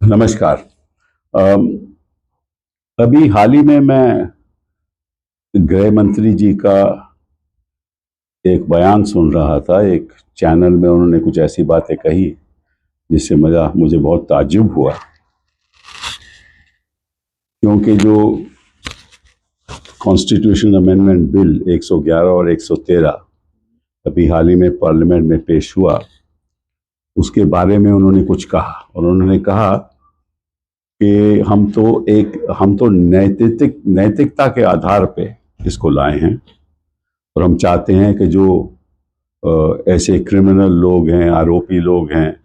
नमस्कार। अम, अभी हाल ही में मैं गृह मंत्री जी का एक बयान सुन रहा था। एक चैनल में उन्होंने कुछ ऐसी बातें कही जिससे मुझे बहुत ताज्जुब हुआ, क्योंकि जो कॉन्स्टिट्यूशन अमेंडमेंट बिल 111 और 113 अभी हाल ही में पार्लियामेंट में पेश हुआ, उसके बारे में उन्होंने कुछ कहा। और उन्होंने कहा कि हम तो नैतिकता के आधार पे इसको लाए हैं, और हम चाहते हैं कि जो ऐसे क्रिमिनल लोग हैं, आरोपी लोग हैं,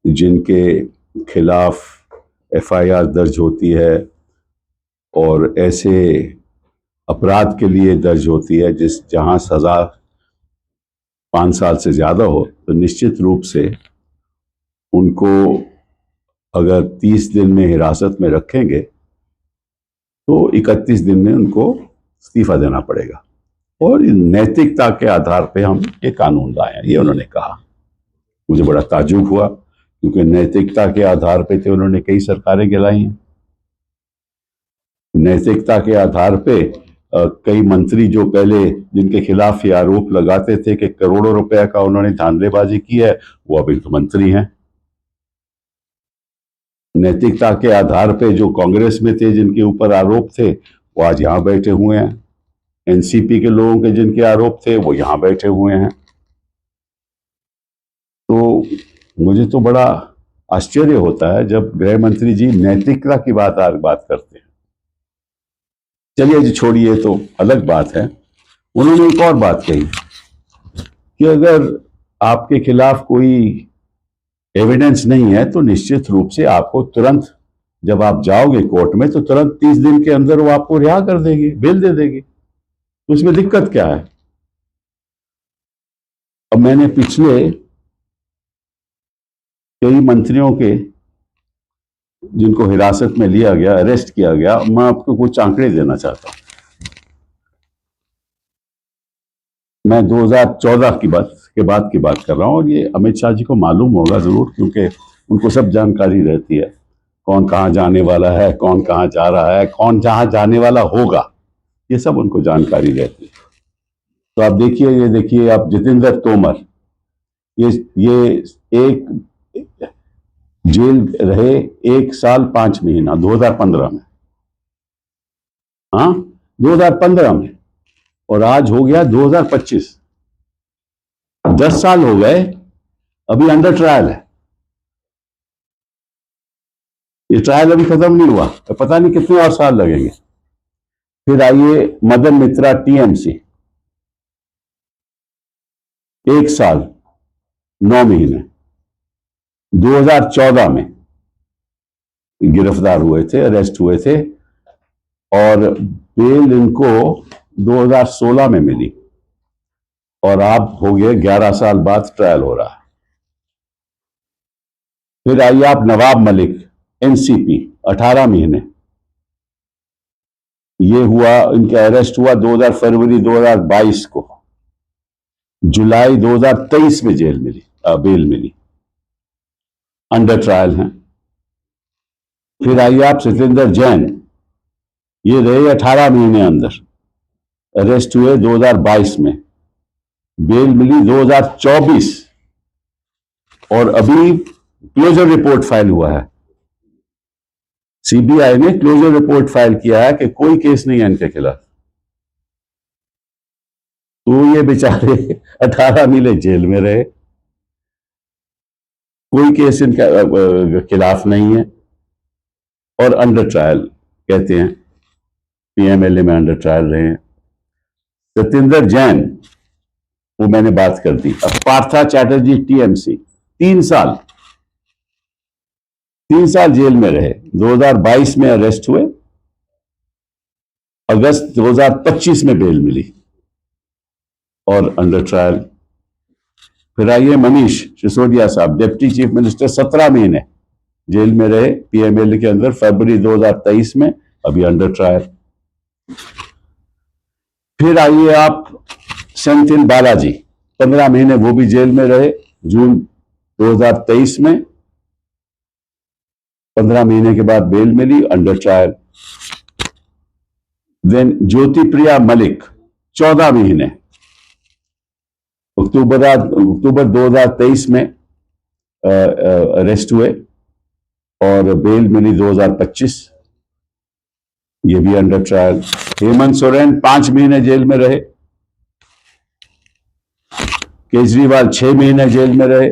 जिनके खिलाफ एफआईआर दर्ज होती है और ऐसे अपराध के लिए दर्ज होती है जहां सजा 5 साल से ज्यादा हो, तो निश्चित रूप से उनको अगर 30 दिन में हिरासत में रखेंगे तो 31 दिन में उनको इस्तीफा देना पड़ेगा। और नैतिकता के आधार पे हम ये कानून लाए हैं, ये उन्होंने कहा। मुझे बड़ा ताज्जुब हुआ, क्योंकि नैतिकता के आधार पे तो उन्होंने कई सरकारें गिराई हैं। नैतिकता के आधार पे कई मंत्री जो पहले जिनके खिलाफ ये आरोप लगाते थे कि करोड़ों रुपए का उन्होंने धांधलेबाजी की है, वो अभी तो मंत्री हैं। नैतिकता के आधार पे जो कांग्रेस में थे, जिनके ऊपर आरोप थे, वो आज यहां बैठे हुए हैं। एनसीपी के लोगों के जिनके आरोप थे, वो यहां बैठे हुए हैं। तो मुझे तो बड़ा आश्चर्य होता है जब गृह मंत्री जी नैतिकता की बात करते हैं। चलिए जी, छोड़िए, तो अलग बात है। उन्होंने एक और बात कही कि अगर आपके खिलाफ कोई एविडेंस नहीं है तो निश्चित रूप से आपको तुरंत, जब आप जाओगे कोर्ट में, तो तुरंत 30 दिन के अंदर वो आपको रिहा कर देगी, बेल दे देगी। तो उसमें दिक्कत क्या है? अब मैंने पिछले कई मंत्रियों के जिनको हिरासत में लिया गया, अरेस्ट किया गया, मैं आपको कुछ आंकड़े देना चाहता हूं। मैं 2014 की बात कर रहा हूं, और ये अमित शाह जी को मालूम होगा जरूर, क्योंकि उनको सब जानकारी रहती है, कौन कहां जाने वाला है, कौन कहां जा रहा है, कौन जहां जाने वाला होगा, ये सब उनको जानकारी रहती है। तो आप देखिए, ये देखिए आप, जितेंद्र तोमर, ये एक जेल रहे 1 साल 5 महीना 2015 में। हाँ, 2015 में, और आज हो गया 2025, 10 साल हो गए, अभी अंडर ट्रायल है। ये ट्रायल अभी खत्म नहीं हुआ, तो पता नहीं कितने और साल लगेंगे। फिर आइए मदन मित्रा, टीएमसी, 1 साल 9 महीने 2014 में गिरफ्तार हुए थे, अरेस्ट हुए थे, और बेल इनको 2016 में मिली, और आप हो गए 11 साल बाद ट्रायल हो रहा है। फिर आइए आप नवाब मलिक, एनसीपी, 18 महीने। ये हुआ, इनका अरेस्ट हुआ फरवरी 2022 को, जुलाई 2023 में बेल मिली, अंडर ट्रायल हैं। फिर आइए आप सत्येंद्र जैन, ये रहे 18 महीने अंदर, अरेस्ट हुए 2022 में, बेल मिली 2024, और अभी क्लोजर रिपोर्ट फाइल हुआ है। सीबीआई ने क्लोजर रिपोर्ट फाइल किया है कि कोई केस नहीं है इनके खिलाफ। तो ये बेचारे 18 महीने जेल में रहे, कोई केस इनके खिलाफ नहीं है, और अंडर ट्रायल कहते हैं, पीएमएलए में अंडर ट्रायल रहे हैं। सत्येंद्र जैन, वो मैंने बात कर दी। अब पार्था चैटर्जी, टीएमसी, 3 साल 3 साल जेल में रहे, 2022 में अरेस्ट हुए, अगस्त 2025 में बेल मिली, और अंडर ट्रायल। फिर आइए मनीष सिसोदिया साहब, डिप्टी चीफ मिनिस्टर, 17 महीने जेल में रहे, पीएमएलए के अंदर, फरवरी 2023 में, अभी अंडर ट्रायल। फिर आइए आप सेंथिल बालाजी, 15 महीने वो भी जेल में रहे, जून 2023 में, 15 महीने के बाद बेल मिली, अंडर ट्रायल। देन ज्योति प्रिया मलिक 14 महीने, अक्टूबर 2023 में अरेस्ट हुए और बेल मिली 2025, ये भी अंडर ट्रायल। हेमंत सोरेन 5 महीने जेल में रहे, केजरीवाल 6 महीने जेल में रहे,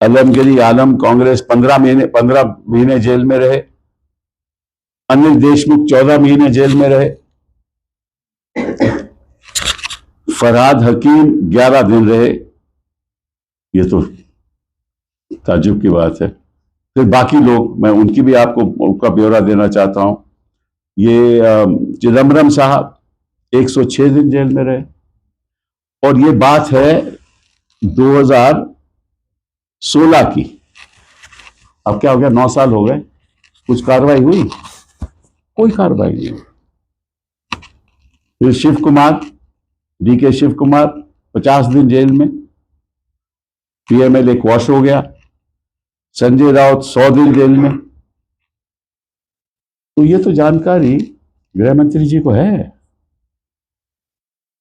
अलमगिरी आलम कांग्रेस 15 महीने जेल में रहे, अनिल देशमुख 14 महीने जेल में रहे, फरहाद हकीम 11 दिन रहे। ये तो ताज्जुब की बात है। फिर बाकी लोग, मैं उनकी भी आपको उनका ब्यौरा देना चाहता हूं। ये चिदम्बरम साहब 106 दिन जेल में रहे, और ये बात है 2016 की। अब क्या हो गया, 9 साल हो गए, कुछ कार्रवाई हुई? कोई कार्रवाई नहीं हुई। फिर शिव कुमार, डीके शिव कुमार 50 दिन जेल में, पीएमएलए क्वॉश हो गया। संजय राउत 100 दिन जेल में। तो ये तो जानकारी गृह मंत्री जी को है,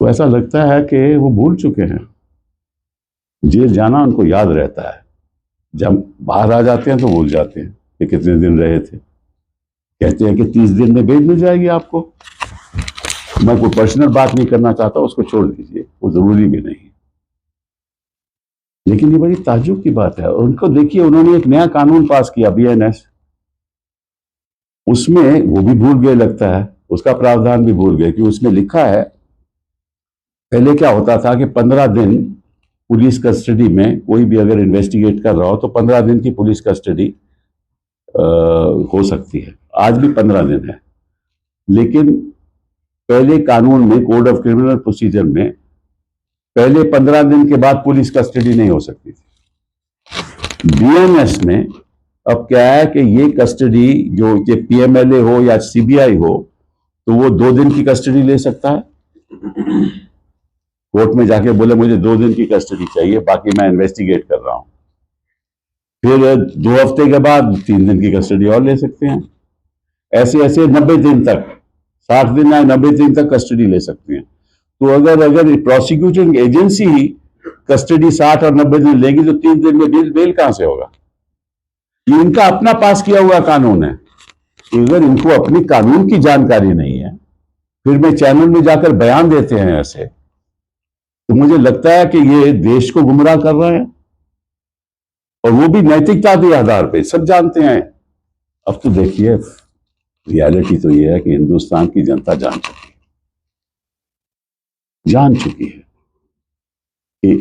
तो ऐसा लगता है कि वो भूल चुके हैं। जेल जाना उनको याद रहता है, जब बाहर आ जाते हैं तो भूल जाते हैं कि कितने दिन रहे थे। कहते हैं कि 30 दिन में बेल मिल जाएगी आपको। मैं कोई पर्सनल बात नहीं करना चाहता, उसको छोड़ दीजिए, वो जरूरी भी नहीं। लेकिन ये बड़ी ताज्जुब की बात है। उनको देखिए, उन्होंने एक नया कानून पास किया, बीएनएस, उसमें वो भी भूल गए लगता है, उसका प्रावधान भी भूल गए कि उसमें लिखा है, पहले क्या होता था कि 15 दिन पुलिस कस्टडी में कोई भी अगर इन्वेस्टिगेट कर रहा हो तो 15 दिन की पुलिस कस्टडी हो सकती है। आज भी 15 दिन है, लेकिन पहले कानून में, कोड ऑफ क्रिमिनल प्रोसीजर में, पहले 15 दिन के बाद पुलिस कस्टडी नहीं हो सकती थी। बीएनएस में अब क्या है कि ये कस्टडी, जो ये पीएमएलए हो या सीबीआई हो, तो वो 2 दिन की कस्टडी ले सकता है। कोर्ट में जाके बोले मुझे 2 दिन की कस्टडी चाहिए, बाकी मैं इन्वेस्टिगेट कर रहा हूं। फिर 2 हफ्ते के बाद 3 दिन की कस्टडी और ले सकते हैं। ऐसे ऐसे 90 दिन तक, 60 दिन या 90 दिन तक कस्टडी ले सकते हैं। तो अगर प्रोसिक्यूटिंग एजेंसी ही कस्टडी 60 और 90 दिन लेगी तो 3 दिन में बेल कहां से होगा? ये इनका अपना पास किया हुआ कानून है। अगर इनको अपनी कानून की जानकारी नहीं है, फिर में चैनल में जाकर बयान देते हैं ऐसे, तो मुझे लगता है कि ये देश को गुमराह कर रहे हैं, और वो भी नैतिकता के आधार पे। सब जानते हैं। अब तो देखिए, रियलिटी तो ये है कि हिंदुस्तान की जनता जान चुकी है कि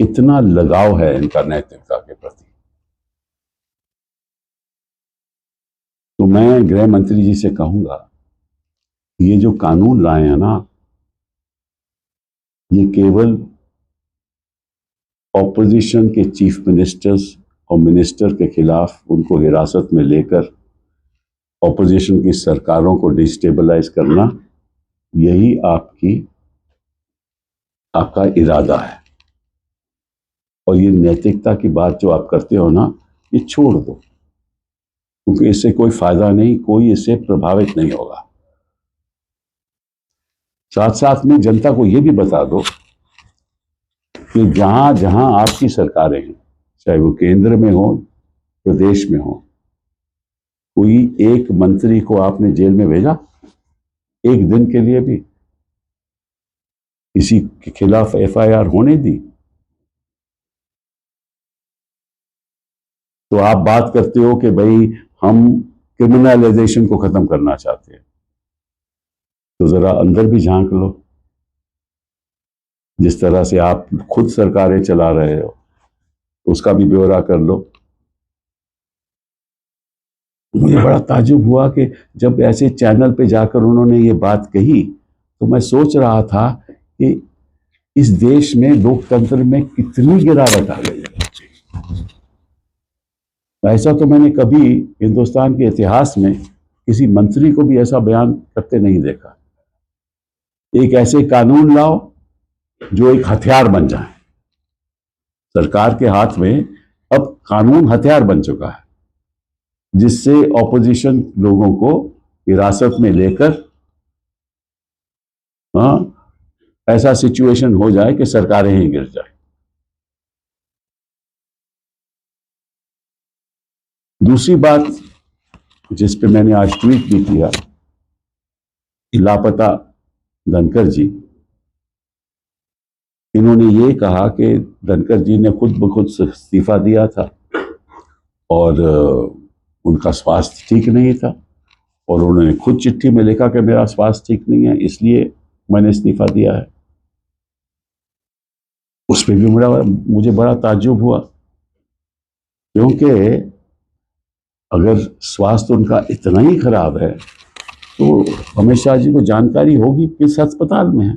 कितना लगाव है इनका नैतिकता के प्रति। तो मैं गृह मंत्री जी से कहूंगा, ये जो कानून लाए हैं ना, ये केवल ऑपोजिशन के चीफ मिनिस्टर्स और मिनिस्टर के खिलाफ उनको हिरासत में लेकर ऑपोजिशन की सरकारों को डिस्टेबलाइज करना, यही आपका इरादा है। और ये नैतिकता की बात जो आप करते हो ना, ये छोड़ दो, क्योंकि इससे कोई फायदा नहीं, कोई इससे प्रभावित नहीं होगा। साथ साथ में जनता को ये भी बता दो कि जहां जहां आपकी सरकारें हैं, चाहे वो केंद्र में हो, प्रदेश में हो, कोई एक मंत्री को आपने जेल में भेजा एक दिन के लिए भी? किसी के खिलाफ एफआईआर होने दी? तो आप बात करते हो कि भाई हम क्रिमिनलाइजेशन को खत्म करना चाहते हैं, तो जरा अंदर भी झांक लो। जिस तरह से आप खुद सरकारें चला रहे हो, उसका भी ब्यौरा कर लो। मुझे बड़ा ताज्जुब हुआ कि जब ऐसे चैनल पे जाकर उन्होंने ये बात कही, तो मैं सोच रहा था कि इस देश में लोकतंत्र में कितनी गिरावट आ गई है। ऐसा तो मैंने कभी हिंदुस्तान के इतिहास में किसी मंत्री को भी ऐसा बयान करते नहीं देखा। एक ऐसे कानून लाओ जो एक हथियार बन जाए। सरकार के हाथ में अब कानून हथियार बन चुका है। जिससे ऑपोजिशन लोगों को हिरासत में लेकर ऐसा सिचुएशन हो जाए कि सरकारें ही गिर जाए। दूसरी बात जिस पे मैंने आज ट्वीट भी किया, लापता धनखड़ जी, इन्होंने ये कहा कि धनखड़ जी ने खुद ब खुद इस्तीफा दिया था और उनका स्वास्थ्य ठीक नहीं था और उन्होंने खुद चिट्ठी में लिखा कि मेरा स्वास्थ्य ठीक नहीं है, इसलिए मैंने इस्तीफा दिया है। उस पर भी मुझे बड़ा ताज्जुब हुआ, क्योंकि अगर स्वास्थ्य उनका इतना ही खराब है तो अमित शाह जी को जानकारी होगी किस अस्पताल में है।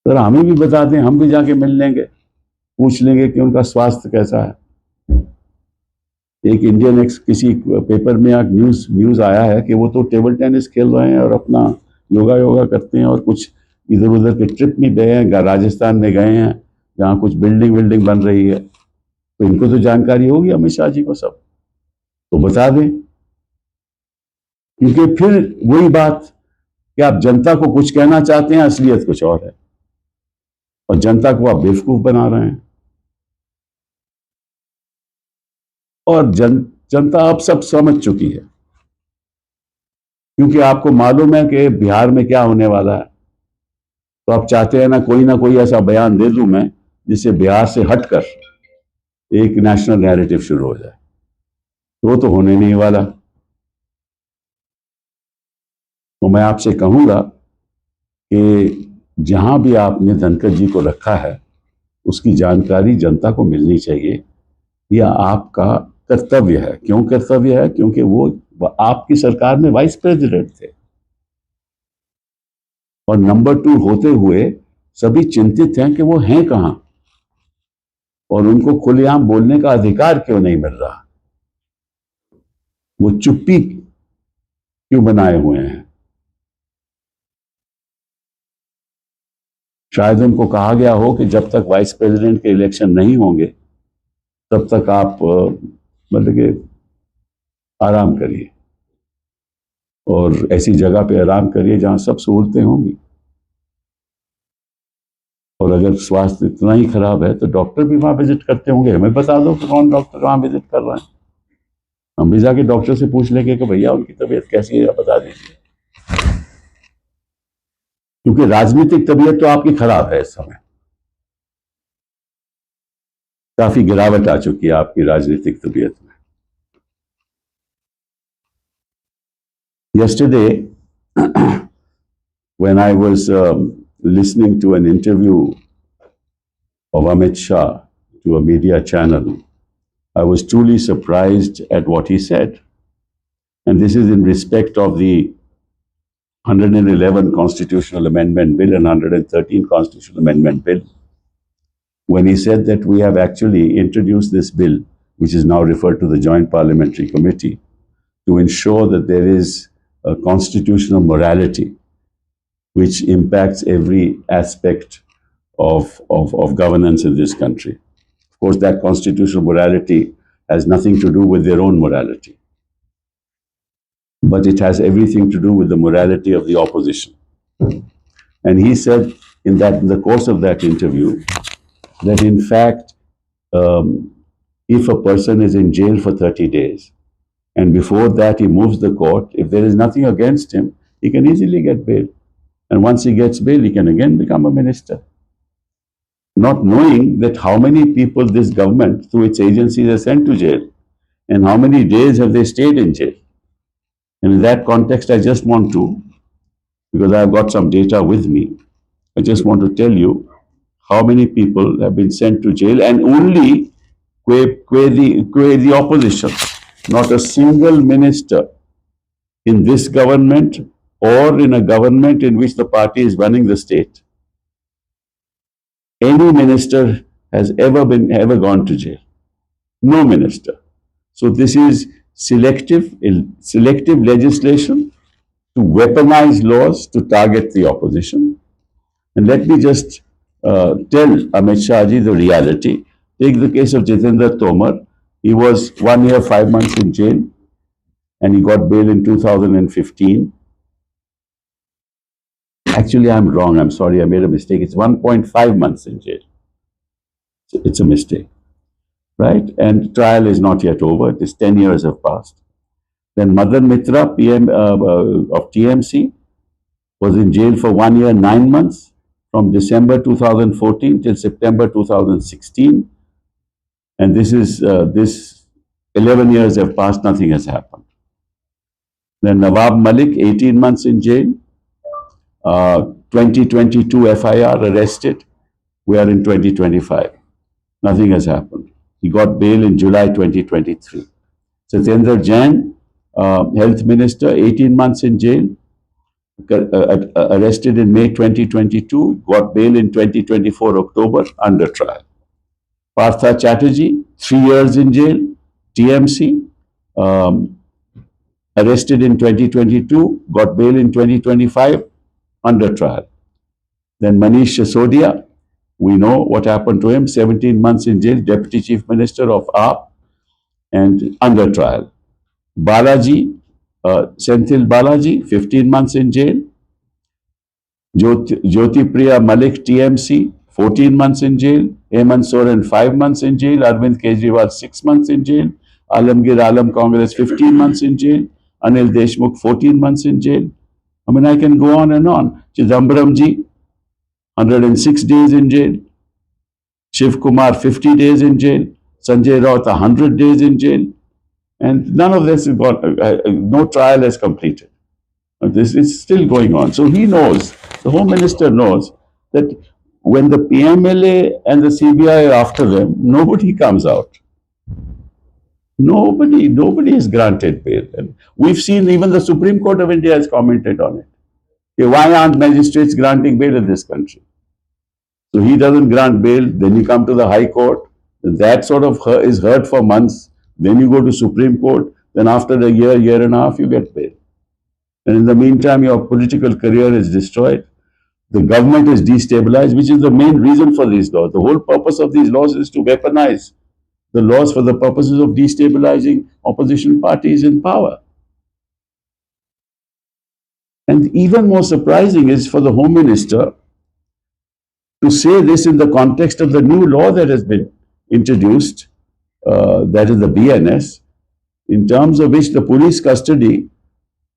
तो हमें भी बता दें, हम भी जाके मिल लेंगे, पूछ लेंगे कि उनका स्वास्थ्य कैसा है। एक इंडियन एक्स किसी पेपर में एक न्यूज आया है कि वो तो टेबल टेनिस खेल रहे हैं और अपना योगा करते हैं और कुछ इधर उधर के ट्रिप में गए हैं, राजस्थान में गए हैं जहाँ कुछ बिल्डिंग बन रही है। तो इनको तो जानकारी होगी अमित शाह जी को सब, तो बता दें। क्योंकि फिर वही बात कि आप जनता को कुछ कहना चाहते हैं, असलियत कुछ और है और जनता को आप बेवकूफ बना रहे हैं। और जनता अब सब समझ चुकी है, क्योंकि आपको मालूम है कि बिहार में क्या होने वाला है। तो आप चाहते हैं ना कोई ऐसा बयान दे दूं मैं जिससे बिहार से हटकर एक नेशनल नैरेटिव शुरू हो जाए, वो तो होने नहीं वाला। तो मैं आपसे कहूंगा कि जहां भी आपने धनखड़ जी को रखा है उसकी जानकारी जनता को मिलनी चाहिए, यह आपका कर्तव्य है। क्यों कर्तव्य है? क्योंकि वो आपकी सरकार में वाइस प्रेसिडेंट थे और नंबर 2 होते हुए सभी चिंतित हैं कि वो हैं कहां और उनको खुलेआम बोलने का अधिकार क्यों नहीं मिल रहा, वो चुप्पी क्यों बनाए हुए हैं। शायद उनको कहा गया हो कि जब तक वाइस प्रेसिडेंट के इलेक्शन नहीं होंगे तब तक आप मतलब कि आराम करिए और ऐसी जगह पे आराम करिए जहां सब सहूलतें होंगी। और अगर स्वास्थ्य इतना ही खराब है तो डॉक्टर भी वहां विजिट करते होंगे, हमें बता दो कि कौन डॉक्टर वहां विजिट कर रहे हैं, हम भी जाके डॉक्टर से पूछ लेंगे कि भैया उनकी तबीयत कैसी है, बता दीजिए। क्योंकि राजनीतिक तबीयत तो आपकी खराब है, इस समय काफी गिरावट आ चुकी है आपकी राजनीतिक तबीयत में। Yesterday, when I was listening to an interview of Amit Shah to a media channel, I was truly surprised at what he said. And this is in respect of the 111 Constitutional Amendment Bill and 113 Constitutional Amendment Bill, when he said that we have actually introduced this bill, which is now referred to the Joint Parliamentary Committee, to ensure that there is a constitutional morality which impacts every aspect of governance in this country. Of course, that constitutional morality has nothing to do with their own morality, but it has everything to do with the morality of the opposition. And he said in the course of that interview that in fact, if a person is in jail for 30 days, and before that he moves the court, if there is nothing against him, he can easily get bail. And once he gets bail, he can again become a minister. Not knowing that how many people this government, through its agencies, has sent to jail, and how many days have they stayed in jail. And in that context, I just want to, because I've got some data with me, I just want to tell you how many people have been sent to jail, and only the opposition. Not a single minister in this government or in a government in which the party is running the state, any minister has ever gone to jail. No minister. So this is selective legislation to weaponize laws to target the opposition. And let me just tell Amit Shah ji the reality. Take the case of Jitendra Tomar. He was 1 year, 5 months in jail, and he got bail in 2015. Actually, I'm wrong. I'm sorry. I made a mistake. It's 1.5 months in jail. It's a mistake, right? And trial is not yet over. This 10 years have passed. Then Madan Mitra, PM of TMC, was in jail for 1 year, 9 months, from December 2014 till September 2016. And this 11 years have passed, nothing has happened. Then Nawab Malik, 18 months in jail. 2022 FIR, arrested. We are in 2025. Nothing has happened. He got bail in July 2023. Satyendra Jain, Health Minister, 18 months in jail. Arrested in May 2022, got bail in 2024 October, under trial. Partha Chatterjee, 3 years in jail. TMC, arrested in 2022, got bail in 2025, under trial. Then Manish Sisodia, we know what happened to him, 17 months in jail, Deputy Chief Minister of AAP, and under trial. Balaji, Senthil Balaji, 15 months in jail. Jyoti Priya Malik, TMC, 14 months in jail. Hemant Soren, 5 months in jail. Arvind Kejriwal, 6 months in jail. Alamgir Alam Congress, 15 months in jail. Anil Deshmukh, 14 months in jail. I mean, I can go on and on. Chidambaramji, 106 days in jail. Shiv Kumar, 50 days in jail. Sanjay Raut, 100 days in jail. And none of this is no trial has completed. This is still going on. So he knows, the Home Minister knows, that when the PMLA and the CBI are after them, nobody comes out. Nobody is granted bail. And we've seen even the Supreme Court of India has commented on it. Okay, why aren't magistrates granting bail in this country? So he doesn't grant bail, then you come to the High Court, that sort of is heard for months, then you go to Supreme Court, then after a year and a half, you get bail. And in the meantime, your political career is destroyed. The government is destabilized, which is the main reason for these laws. The whole purpose of these laws is to weaponize the laws for the purposes of destabilizing opposition parties in power. And even more surprising is for the Home Minister to say this in the context of the new law that has been introduced, that is the BNS, in terms of which the police custody,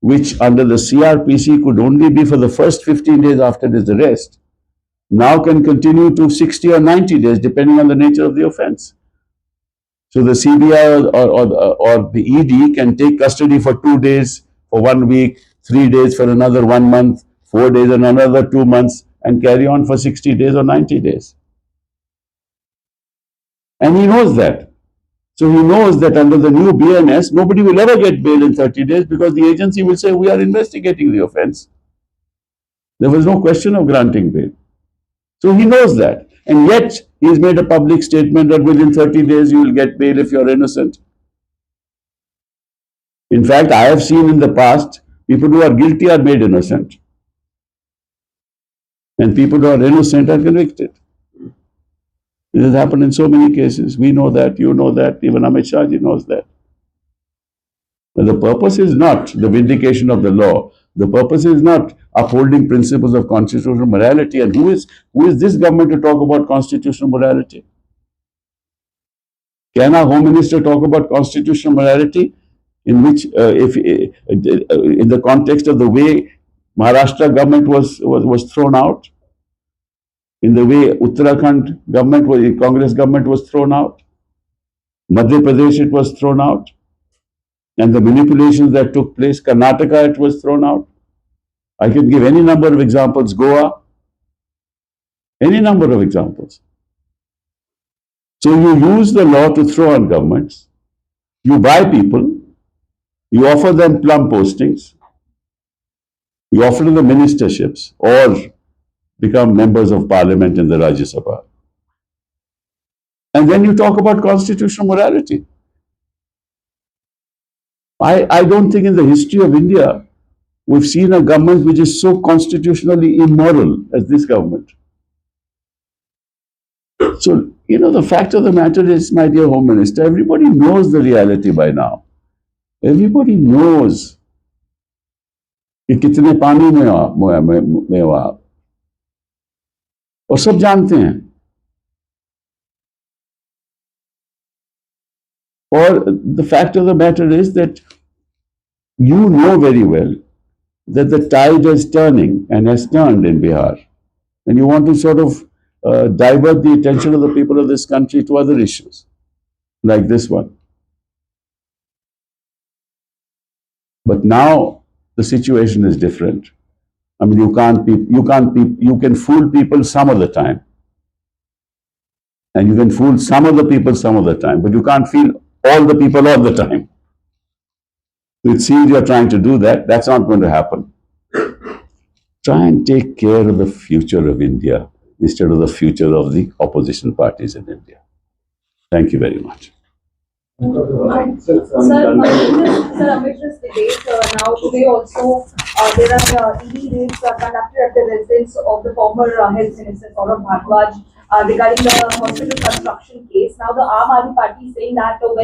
which under the CRPC could only be for the first 15 days after his arrest, now can continue to 60 or 90 days, depending on the nature of the offense. So the CBI or the ED can take custody for 2 days, for 1 week, 3 days for another 1 month, 4 days and another 2 months, and carry on for 60 days or 90 days. And he knows that. So he knows that under the new BNS, nobody will ever get bail in 30 days because the agency will say, we are investigating the offense. There was no question of granting bail. So he knows that. And yet, he has made a public statement that within 30 days you will get bail if you are innocent. In fact, I have seen in the past, people who are guilty are made innocent. And people who are innocent are convicted. This has happened in so many cases. We know that, you know that, even Amit Shah ji knows that. But the purpose is not the vindication of the law. The purpose is not upholding principles of constitutional morality. And who is this government to talk about constitutional morality? Can our Home Minister talk about constitutional morality in which, in the context of the way Maharashtra government was thrown out, in the way Uttarakhand government, Congress government was thrown out, Madhya Pradesh it was thrown out, and the manipulations that took place, Karnataka it was thrown out. I can give any number of examples, Goa, any number of examples. So you use the law to throw on governments, you buy people, you offer them plum postings, you offer them ministerships, or become members of parliament in the Rajya Sabha. And then you talk about constitutional morality. I don't think in the history of India we've seen a government which is so constitutionally immoral as this government. So You know, the fact of the matter is, my dear Home Minister, everybody knows the reality by now. Everybody knows कि कितने पानी में हो आप, और सब जानते हैं. और the fact of the matter is that you know very well that the tide is turning and has turned in Bihar, and you want to sort of divert the attention of the people of this country to other issues like this one. But now the situation is different. I mean, you can fool people some of the time, and you can fool some of the people some of the time, but you can't fool all the people all the time. It seems you're trying to do that. That's not going to happen. Try and take care of the future of India instead of the future of the opposition parties in India. Thank you very much. Sir, amid this debate, now today also there are ED raids conducted at the residence of the former Health Minister Saurabh Bhardwaj regarding the hospital construction case. Now the Aam Aadmi Party is saying that when